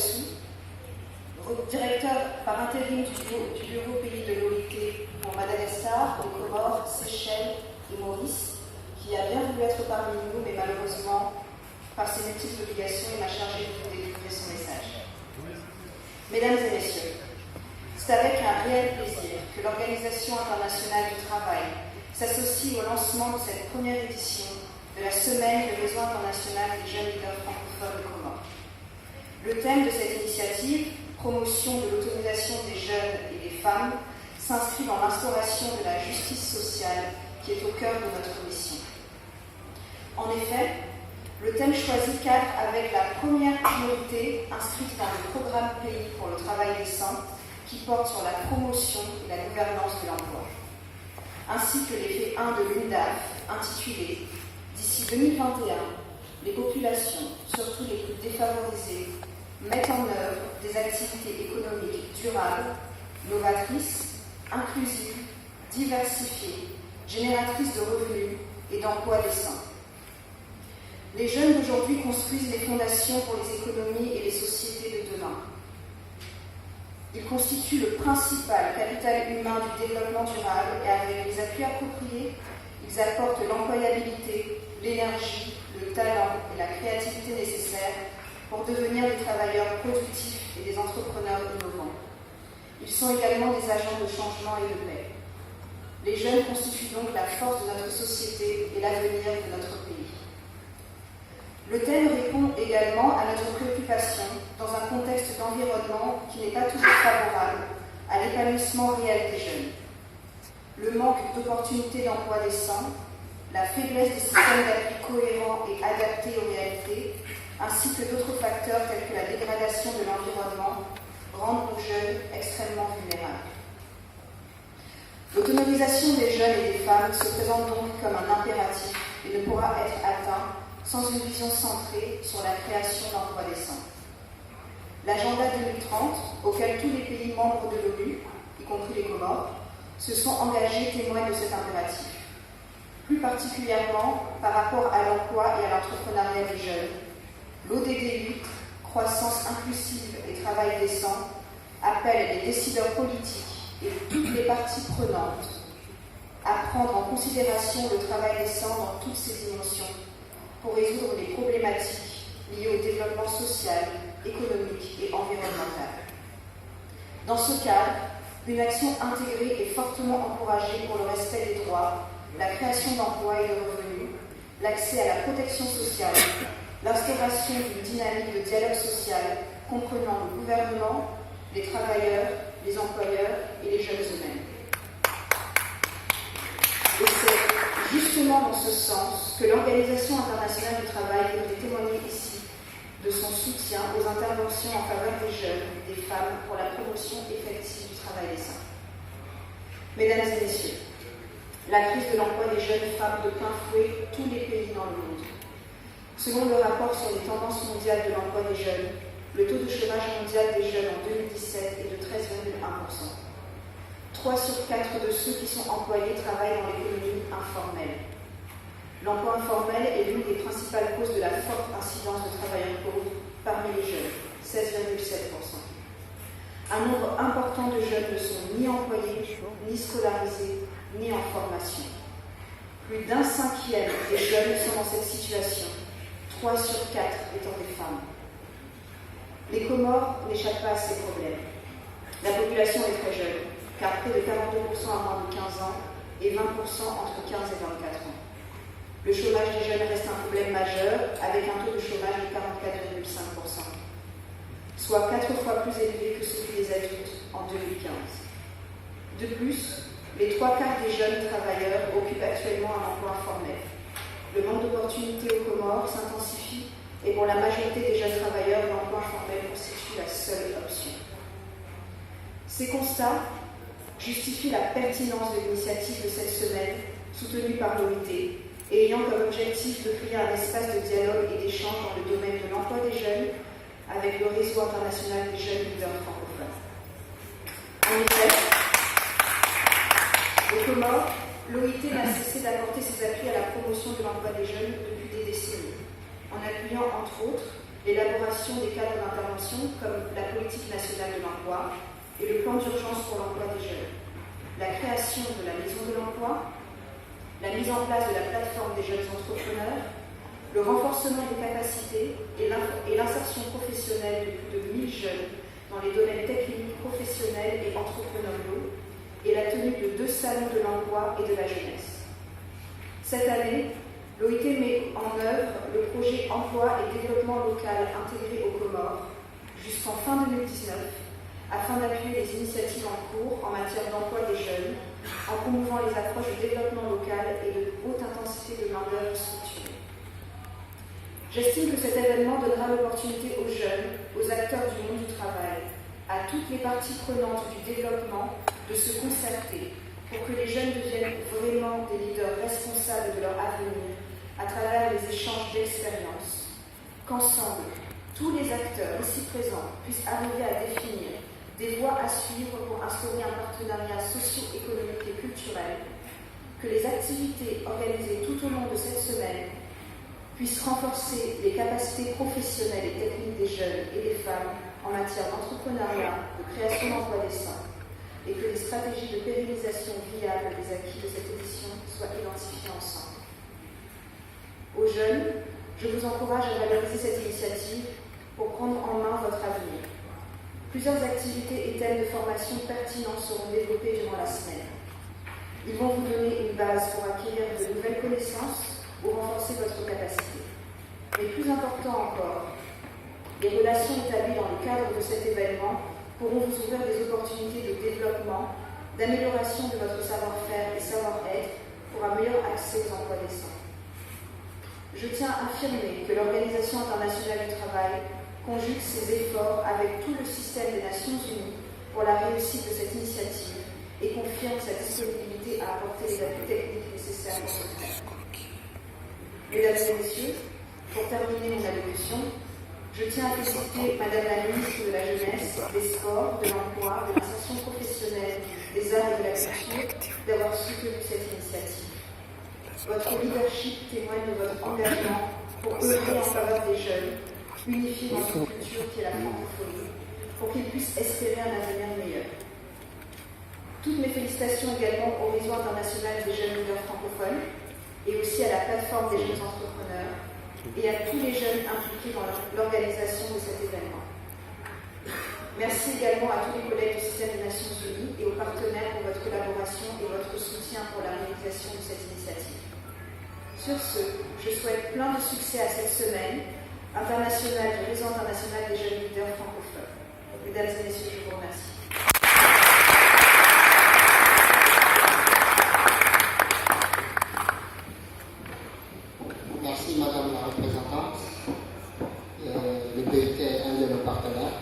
Dessous, directeur par intérim du bureau pays de l'OIT pour Madagascar, les Comores, Seychelles et Maurice, qui a bien voulu être parmi nous, mais malheureusement, par ses multiples obligations, il m'a chargé de vous délivrer son message. Mesdames et messieurs, c'est avec un réel plaisir que l'Organisation internationale du travail s'associe au lancement de cette première édition de la Semaine du réseau international des jeunes leaders francophones de Comores. Le thème de cette initiative, promotion de l'autonomisation des jeunes et des femmes, s'inscrit dans l'instauration de la justice sociale qui est au cœur de notre mission. En effet, le thème choisi cadre avec la première priorité inscrite dans le programme pays pour le travail décent qui porte sur la promotion et la gouvernance de l'emploi, ainsi que l'effet 1 de l'UNDAF intitulé « D'ici 2021, les populations, surtout les plus défavorisées, mettent en œuvre des activités économiques durables, novatrices, inclusives, diversifiées, génératrices de revenus et d'emplois décents. » Les jeunes d'aujourd'hui construisent les fondations pour les économies et les sociétés de demain. Ils constituent le principal capital humain du développement durable et avec les appuis appropriés, ils apportent l'employabilité, l'énergie, le talent et la créativité nécessaires pour devenir des travailleurs productifs et des entrepreneurs innovants. Ils sont également des agents de changement et de paix. Les jeunes constituent donc la force de notre société et l'avenir de notre pays. Le thème répond également à notre préoccupation dans un contexte d'environnement qui n'est pas toujours favorable à l'épanouissement réel des jeunes. Le manque d'opportunités d'emploi décents, la faiblesse des systèmes d'appui cohérents et adaptés aux réalités, ainsi que d'autres facteurs tels que la dégradation de l'environnement, rendent nos jeunes extrêmement vulnérables. L'autonomisation des jeunes et des femmes se présente donc comme un impératif et ne pourra être atteint sans une vision centrée sur la création d'emplois décents. L'agenda 2030, auquel tous les pays membres de l'ONU, y compris les Comores, se sont engagés témoigne de cet impératif. Plus particulièrement par rapport à l'emploi et à l'entrepreneuriat des jeunes, l'ODD 8, croissance inclusive et travail décent, appelle les décideurs politiques et toutes les parties prenantes à prendre en considération le travail décent dans toutes ses dimensions pour résoudre les problématiques liées au développement social, économique et environnemental. Dans ce cadre, une action intégrée est fortement encouragée pour le respect des droits, la création d'emplois et de revenus, l'accès à la protection sociale, l'instauration d'une dynamique de dialogue social comprenant le gouvernement, les travailleurs, les employeurs et les jeunes eux-mêmes. Et c'est justement dans ce sens que l'Organisation internationale du travail voudrait témoigner ici de son soutien aux interventions en faveur des jeunes et des femmes pour la promotion effective du travail décent. Mesdames et messieurs, la crise de l'emploi des jeunes frappe de plein fouet tous les pays dans le monde. Selon le rapport sur les tendances mondiales de l'emploi des jeunes, le taux de chômage mondial des jeunes en 2017 est de 13,1%. 3 sur 4 de ceux qui sont employés travaillent dans l'économie informelle. L'emploi informel est l'une des principales causes de la forte incidence de travailleurs pauvres parmi les jeunes, 16,7%. Un nombre important de jeunes ne sont ni employés, ni scolarisés, ni en formation. Plus d'un cinquième des jeunes sont dans cette situation, 3 sur 4 étant des femmes. Les Comores n'échappent pas à ces problèmes. La population est très jeune, car près de 42% à moins de 15 ans et 20% entre 15 et 24 ans. Le chômage des jeunes reste un problème majeur, avec un taux de chômage de 44,5%, soit 4 fois plus élevé que celui des adultes en 2015. De plus, les 3/4 des jeunes travailleurs occupent actuellement un emploi informel. Le manque d'opportunités aux Comores s'intensifie et pour la majorité des jeunes travailleurs, l'emploi informel constitue la seule option. Ces constats justifient la pertinence de l'initiative de cette semaine, soutenue par l'OIT, et ayant comme objectif de créer un espace de dialogue et d'échange dans le domaine de l'emploi des jeunes avec le réseau international des jeunes leaders francophones. En effet, aux Comores, l'OIT n'a cessé d'apporter ses appuis à la promotion de l'emploi des jeunes depuis des décennies, en appuyant entre autres l'élaboration des cadres d'intervention comme la politique nationale de l'emploi et le plan d'urgence pour l'emploi des jeunes, la création de la maison de l'emploi, la mise en place de la plateforme des jeunes entrepreneurs, le renforcement des capacités et l'insertion professionnelle de plus de 1000 jeunes dans les domaines techniques, professionnels et entrepreneuriaux, et la tenue de 2 salons de l'emploi et de la jeunesse. Cette année, l'OIT met en œuvre le projet Emploi et développement local intégré aux Comores jusqu'en fin 2019, afin d'appuyer les initiatives en cours en matière d'emploi des jeunes, en promouvant les approches de développement local et de haute intensité de main-d'œuvre structurée. J'estime que cet événement donnera l'opportunité aux jeunes, aux acteurs du monde du travail, à toutes les parties prenantes du développement de se concerter pour que les jeunes deviennent vraiment des leaders responsables de leur avenir à travers les échanges d'expériences, qu'ensemble, tous les acteurs ici présents puissent arriver à définir des voies à suivre pour instaurer un partenariat socio-économique et culturel, que les activités organisées tout au long de cette semaine puissent renforcer les capacités professionnelles et techniques des jeunes et des femmes en matière d'entrepreneuriat, de création d'emplois décents, et que les stratégies de pérennisation viables des acquis de cette édition soient identifiées ensemble. Aux jeunes, je vous encourage à valoriser cette initiative pour prendre en main votre avenir. Plusieurs activités et thèmes de formation pertinents seront développés durant la semaine. Ils vont vous donner une base pour acquérir de nouvelles connaissances ou renforcer votre capacité. Mais plus important encore, les relations établies dans le cadre de cet événement pourront vous ouvrir des opportunités de développement, d'amélioration de votre savoir-faire et savoir-être pour un meilleur accès aux emplois décents. Je tiens à affirmer que l'Organisation internationale du travail conjugue ses efforts avec tout le système des Nations Unies pour la réussite de cette initiative et confirme sa disponibilité à apporter les appuis techniques nécessaires pour ce faire. Mesdames et messieurs, pour terminer mon allocution, je tiens à féliciter Madame la ministre de la Jeunesse, des Sports, de l'Emploi, de l'Insertion professionnelle, des Arts et de la Culture d'avoir soutenu cette initiative. Votre leadership témoigne de votre engagement pour œuvrer en faveur des jeunes, unifiés dans une culture qui est la francophonie, pour qu'ils puissent espérer un avenir meilleur. Toutes mes félicitations également au réseau international des jeunes leaders francophones et aussi à la plateforme des jeunes entrepreneurs et à tous les jeunes impliqués dans l'organisation de cet événement. Merci également à tous les collègues du système des Nations Unies et aux partenaires pour votre collaboration et votre soutien pour la réalisation de cette initiative. Sur ce, je souhaite plein de succès à cette semaine internationale du réseau international des jeunes leaders francophones. Mesdames et messieurs, je vous remercie. Merci Madame la représentante. Le PIT est un de nos partenaires.